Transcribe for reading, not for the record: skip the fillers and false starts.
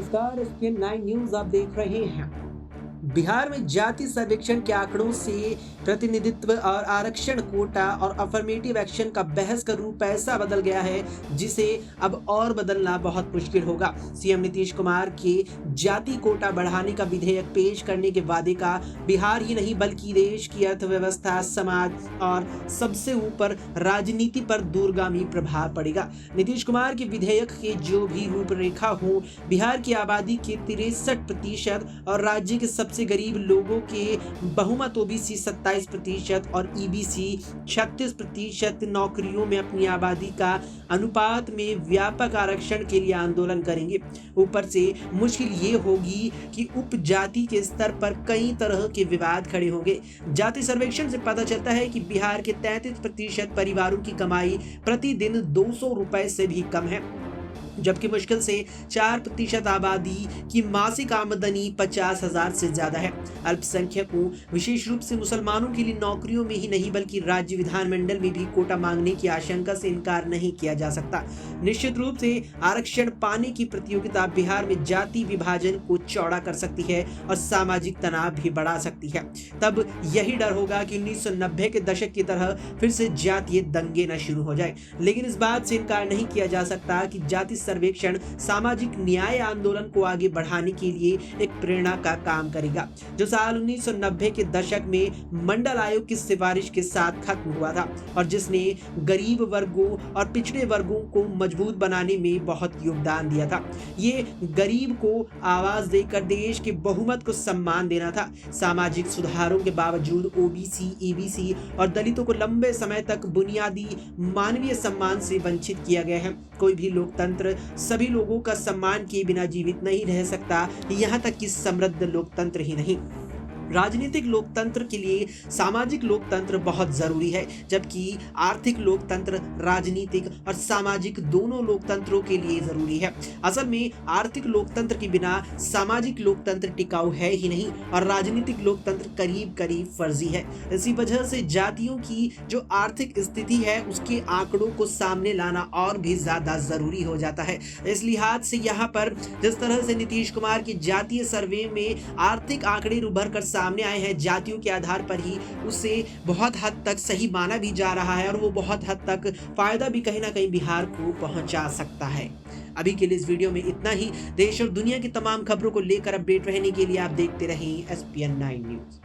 नमस्कार, SPN9 news आप देख रहे हैं। बिहार में जाति सर्वेक्षण के आंकड़ों से प्रतिनिधित्व और आरक्षण कोटा और अफर्मेटिव एक्शन का बहस का रूप ऐसा बदल गया है जिसे अब और बदलना बहुत मुश्किल होगा। सीएम नीतीश कुमार के जाति कोटा बढ़ाने का विधेयक पेश करने के वादे का बिहार ही नहीं बल्कि देश की अर्थव्यवस्था, समाज और सबसे ऊपर राजनीति पर दूरगामी प्रभाव पड़ेगा। नीतीश कुमार के विधेयक के जो भी रूपरेखा हो, बिहार की आबादी के 63% और राज्य के सबसे गरीब लोगों के बहुमत ओबीसी 27% और ईबीसी 36% नौकरियों में अपनी आबादी का अनुपात में व्यापक आरक्षण के लिए आंदोलन करेंगे। ऊपर से मुश्किल ये होगी कि उपजाति के स्तर पर कई तरह के विवाद खड़े होंगे। जाति सर्वेक्षण से पता चलता है कि बिहार के 33% परिवारों की कमाई प्रतिदिन 200 रुपए से भी कम है, जबकि मुश्किल से 4% आबादी की मासिक आमदनी 50,000 से ज्यादा है। अल्पसंख्यकों, विशेष रूप से मुसलमानों के लिए नौकरियों में ही नहीं बल्कि राज्य विधानमंडल में भी कोटा मांगने की आशंका से इनकार नहीं किया जा सकता। निश्चित रूप से आरक्षण पाने की प्रतियोगिता बिहार में जाति विभाजन को चौड़ा कर सकती है और सामाजिक तनाव भी बढ़ा सकती है। तब यही डर होगा कि 1990 के दशक की तरह फिर से जातीय दंगे न शुरू हो जाए। लेकिन इस बात से इनकार नहीं किया जा सकता कि जाति सर्वेक्षण सामाजिक न्याय आंदोलन को आगे बढ़ाने के लिए एक प्रेरणा का काम करेगा, जो साल 1990 के दशक में मंडल आयोग की सिफारिश के साथ खत्म हुआ था और जिसने गरीब वर्गों और पिछड़े वर्गों को मजबूत बनाने में बहुत योगदान दिया था। ये गरीब को आवाज देकर देश के बहुमत को सम्मान देना था। सामाजिक सुधारों के बावजूद ओबीसी, ईबीसी और दलितों को लंबे समय तक बुनियादी मानवीय सम्मान से वंचित किया गया है। कोई भी लोकतंत्र सभी लोगों का सम्मान किए बिना जीवित नहीं रह सकता, यहाँ तक कि समृद्ध लोकतंत्र ही नहीं। राजनीतिक लोकतंत्र के लिए सामाजिक लोकतंत्र बहुत जरूरी है, जबकि आर्थिक लोकतंत्र राजनीतिक और सामाजिक दोनों लोकतंत्रों के लिए जरूरी है। असल में आर्थिक लोकतंत्र के बिना सामाजिक लोकतंत्र टिकाऊ है ही नहीं और राजनीतिक लोकतंत्र करीब करीब फर्जी है। इसी वजह से जातियों की जो आर्थिक स्थिति है उसके आंकड़ों को सामने लाना और भी ज्यादा जरूरी हो जाता है। इस लिहाज से यहाँ पर जिस तरह से नीतीश कुमार की जातीय सर्वे में आर्थिक आंकड़े उभर कर सामने आए हैं, जातियों के आधार पर ही उसे बहुत हद तक सही माना भी जा रहा है और वो बहुत हद तक फायदा भी कहीं ना कहीं बिहार को पहुंचा सकता है। अभी के लिए इस वीडियो में इतना ही। देश और दुनिया की तमाम खबरों को लेकर अपडेट रहने के लिए आप देखते रहें SPN9 न्यूज।